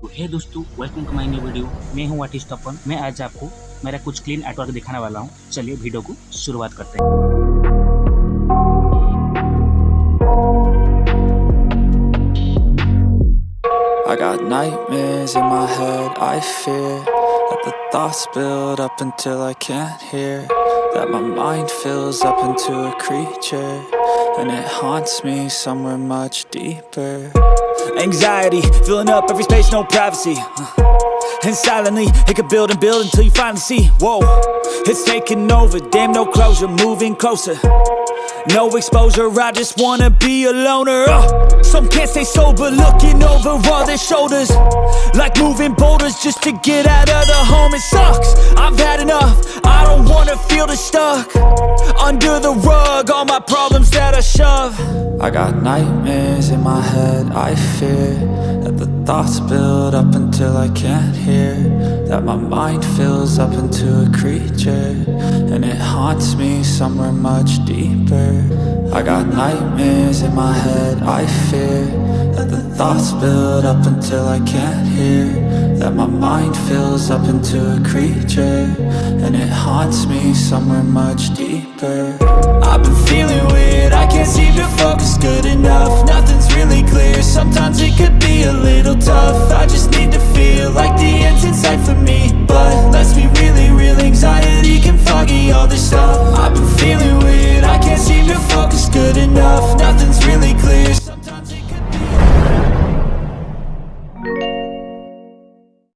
तो हे दोस्तों, welcome to my new video. मैं हूं आर्टिस्ट तपन। मैं आज आपको मेरा कुछ क्लीन आर्टवर्क दिखाने वाला हूं। चलिए वीडियो को शुरुआत करते हैं। I got nightmares in my head, I fear that the thoughts build up until I can't hear, that my mind fills up into a creature, and it haunts me somewhere much deeper. Anxiety, filling up every space, no privacy, and silently, it can build and build until you finally see, whoa, it's taking over, damn, no closure, moving closer. No exposure, I just wanna be a loner. Some can't stay sober, looking over all their shoulders, like moving boulders just to get out of the home. It sucks, I've had enough, I don't wanna feel the stuck under the rug, all my problems that I shove. I got nightmares in my head, I fear that the thoughts build up until I can't hear, that my mind fills up into a creature, and it haunts me somewhere much deeper. I got nightmares in my head, I fear that the thoughts build up until I can't hear, that my mind fills up into a creature, and it haunts me somewhere much deeper. I've been feeling weird, I can't seem to focus good enough, nothing's really clear, sometimes it could be a little tough, I just need to feel like the end's in sight for me, but let's be really real, anxiety